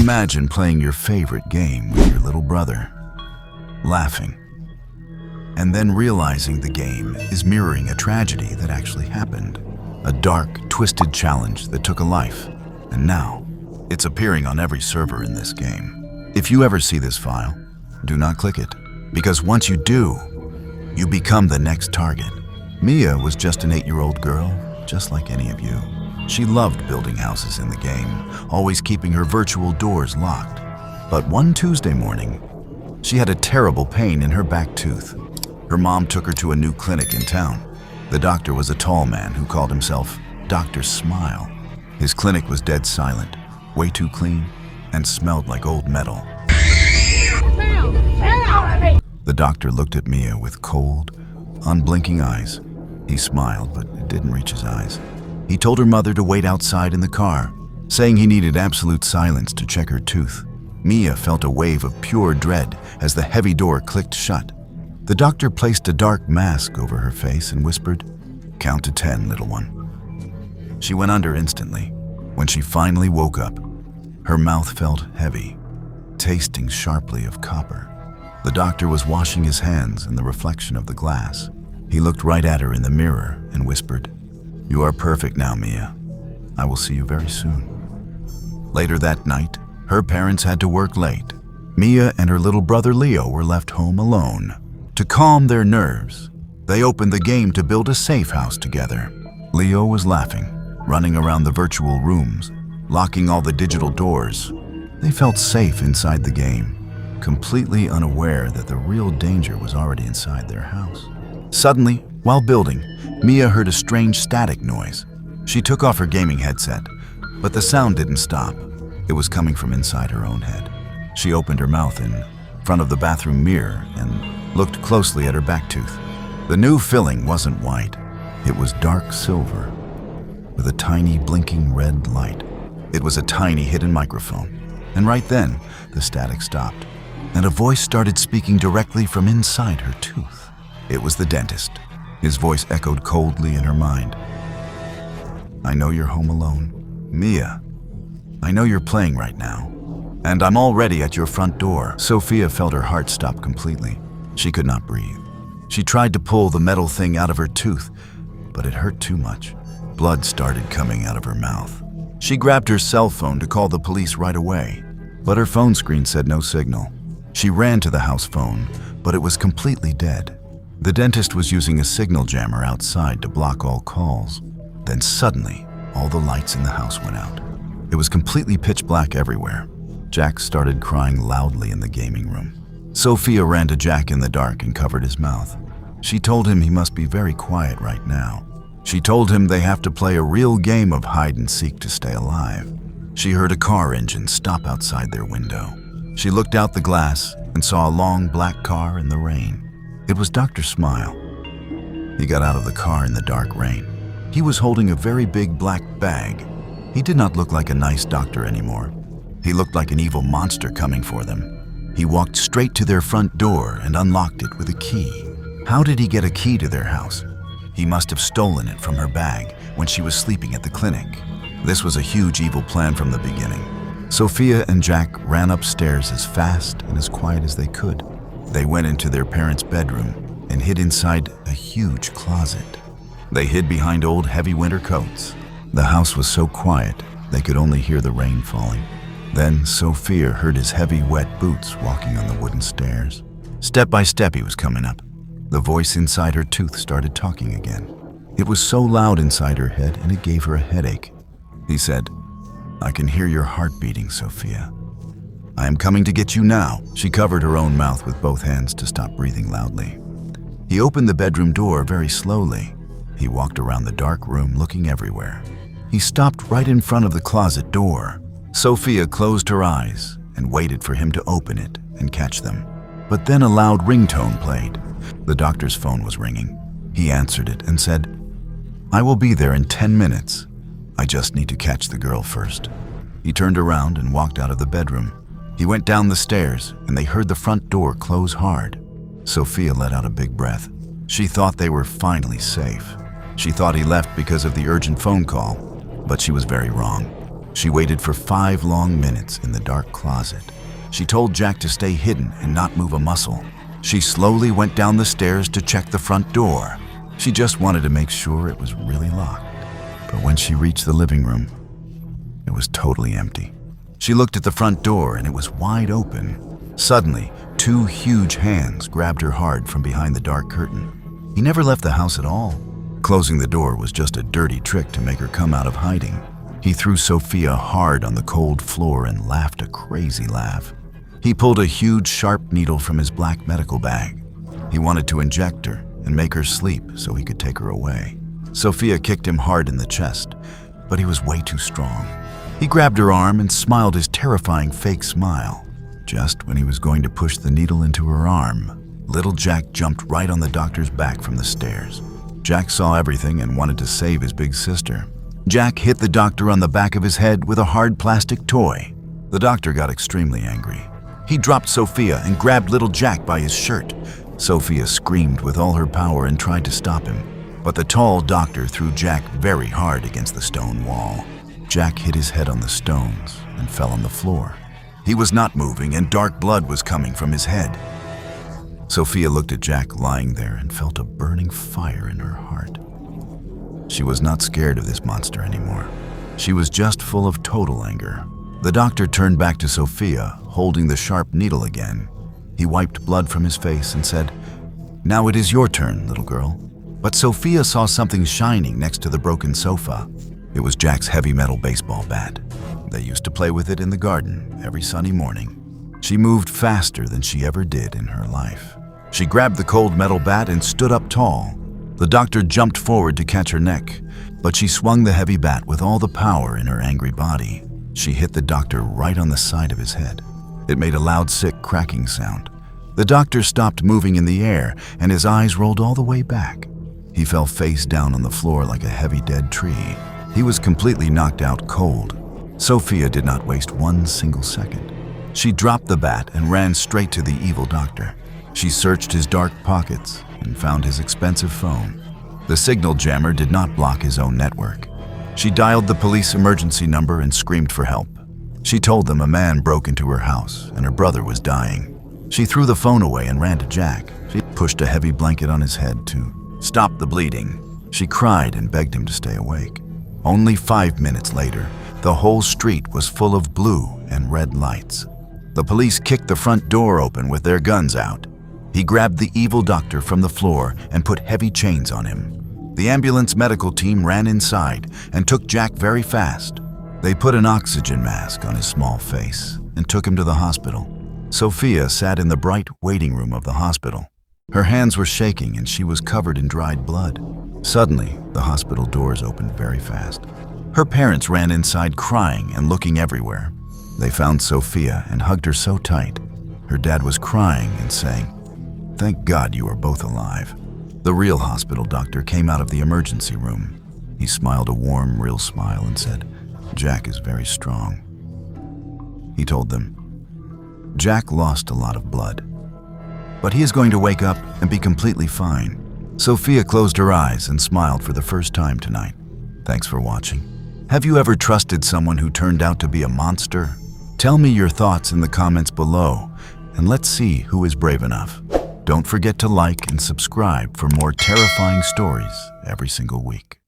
Imagine playing your favorite game with your little brother, laughing, and then realizing the game is mirroring a tragedy that actually happened. A dark, twisted challenge that took a life, and now it's appearing on every server in this game. If you ever see this file, do not click it, because once you do, you become the next target. Mia was just an 8-year-old girl, just like any of you. She loved building houses in the game, always keeping her virtual doors locked. But one Tuesday morning, she had a terrible pain in her back tooth. Her mom took her to a new clinic in town. The doctor was a tall man who called himself Dr. Smile. His clinic was dead silent, way too clean, and smelled like old metal. The doctor looked at Mia with cold, unblinking eyes. He smiled, but it didn't reach his eyes. He told her mother to wait outside in the car, saying he needed absolute silence to check her tooth. Mia felt a wave of pure dread as the heavy door clicked shut. The doctor placed a dark mask over her face and whispered, "Count to 10, little one." She went under instantly. When she finally woke up, her mouth felt heavy, tasting sharply of copper. The doctor was washing his hands in the reflection of the glass. He looked right at her in the mirror and whispered, "You are perfect now, Mia. I will see you very soon." Later that night, her parents had to work late. Mia and her little brother Leo were left home alone. To calm their nerves, they opened the game to build a safe house together. Leo was laughing, running around the virtual rooms, locking all the digital doors. They felt safe inside the game, completely unaware that the real danger was already inside their house. Suddenly, while building, Mia heard a strange static noise. She took off her gaming headset, but the sound didn't stop. It was coming from inside her own head. She opened her mouth in front of the bathroom mirror and looked closely at her back tooth. The new filling wasn't white. It was dark silver, with a tiny blinking red light. It was a tiny hidden microphone. And right then, the static stopped, and a voice started speaking directly from inside her tooth. It was the dentist. His voice echoed coldly in her mind. "I know you're home alone. Mia, I know you're playing right now, and I'm already at your front door." Sophia felt her heart stop completely. She could not breathe. She tried to pull the metal thing out of her tooth, but it hurt too much. Blood started coming out of her mouth. She grabbed her cell phone to call the police right away, but her phone screen said no signal. She ran to the house phone, but it was completely dead. The dentist was using a signal jammer outside to block all calls. Then suddenly, all the lights in the house went out. It was completely pitch black everywhere. Jack started crying loudly in the gaming room. Sophia ran to Jack in the dark and covered his mouth. She told him he must be very quiet right now. She told him they have to play a real game of hide and seek to stay alive. She heard a car engine stop outside their window. She looked out the glass and saw a long black car in the rain. It was Dr. Smile. He got out of the car in the dark rain. He was holding a very big black bag. He did not look like a nice doctor anymore. He looked like an evil monster coming for them. He walked straight to their front door and unlocked it with a key. How did he get a key to their house? He must have stolen it from her bag when she was sleeping at the clinic. This was a huge evil plan from the beginning. Sophia and Jack ran upstairs as fast and as quiet as they could. They went into their parents' bedroom and hid inside a huge closet. They hid behind old heavy winter coats. The house was so quiet they could only hear the rain falling. Then Sophia heard his heavy, wet boots walking on the wooden stairs. Step by step he was coming up. The voice inside her tooth started talking again. It was so loud inside her head and it gave her a headache. He said, "I can hear your heart beating, Sophia. I am coming to get you now." She covered her own mouth with both hands to stop breathing loudly. He opened the bedroom door very slowly. He walked around the dark room looking everywhere. He stopped right in front of the closet door. Sophia closed her eyes and waited for him to open it and catch them. But then a loud ringtone played. The doctor's phone was ringing. He answered it and said, "I will be there in 10 minutes. I just need to catch the girl first." He turned around and walked out of the bedroom. He went down the stairs and they heard the front door close hard. Sophia let out a big breath. She thought they were finally safe. She thought he left because of the urgent phone call, but she was very wrong. She waited for 5 long minutes in the dark closet. She told Jack to stay hidden and not move a muscle. She slowly went down the stairs to check the front door. She just wanted to make sure it was really locked. But when she reached the living room, it was totally empty. She looked at the front door and it was wide open. Suddenly, 2 huge hands grabbed her hard from behind the dark curtain. He never left the house at all. Closing the door was just a dirty trick to make her come out of hiding. He threw Sophia hard on the cold floor and laughed a crazy laugh. He pulled a huge sharp needle from his black medical bag. He wanted to inject her and make her sleep so he could take her away. Sophia kicked him hard in the chest, but he was way too strong. He grabbed her arm and smiled his terrifying fake smile. Just when he was going to push the needle into her arm, little Jack jumped right on the doctor's back from the stairs. Jack saw everything and wanted to save his big sister. Jack hit the doctor on the back of his head with a hard plastic toy. The doctor got extremely angry. He dropped Sophia and grabbed little Jack by his shirt. Sophia screamed with all her power and tried to stop him, but the tall doctor threw Jack very hard against the stone wall. Jack hit his head on the stones and fell on the floor. He was not moving and dark blood was coming from his head. Sophia looked at Jack lying there and felt a burning fire in her heart. She was not scared of this monster anymore. She was just full of total anger. The doctor turned back to Sophia, holding the sharp needle again. He wiped blood from his face and said, "Now it is your turn, little girl." But Sophia saw something shining next to the broken sofa. It was Jack's heavy metal baseball bat. They used to play with it in the garden every sunny morning. She moved faster than she ever did in her life. She grabbed the cold metal bat and stood up tall. The doctor jumped forward to catch her neck, but she swung the heavy bat with all the power in her angry body. She hit the doctor right on the side of his head. It made a loud, sick cracking sound. The doctor stopped moving in the air, and his eyes rolled all the way back. He fell face down on the floor like a heavy dead tree. He was completely knocked out cold. Sophia did not waste 1 single second. She dropped the bat and ran straight to the evil doctor. She searched his dark pockets and found his expensive phone. The signal jammer did not block his own network. She dialed the police emergency number and screamed for help. She told them a man broke into her house and her brother was dying. She threw the phone away and ran to Jack. She pushed a heavy blanket on his head to stop the bleeding. She cried and begged him to stay awake. Only 5 minutes later, the whole street was full of blue and red lights. The police kicked the front door open with their guns out. He grabbed the evil doctor from the floor and put heavy chains on him. The ambulance medical team ran inside and took Jack very fast. They put an oxygen mask on his small face and took him to the hospital. Sophia sat in the bright waiting room of the hospital. Her hands were shaking and she was covered in dried blood. Suddenly, the hospital doors opened very fast. Her parents ran inside crying and looking everywhere. They found Sophia and hugged her so tight. Her dad was crying and saying, "Thank God you are both alive." The real hospital doctor came out of the emergency room. He smiled a warm, real smile and said, "Jack is very strong." He told them, "Jack lost a lot of blood, but he is going to wake up and be completely fine." Sophia closed her eyes and smiled for the first time tonight. Thanks for watching. Have you ever trusted someone who turned out to be a monster? Tell me your thoughts in the comments below, and let's see who is brave enough. Don't forget to like and subscribe for more terrifying stories every single week.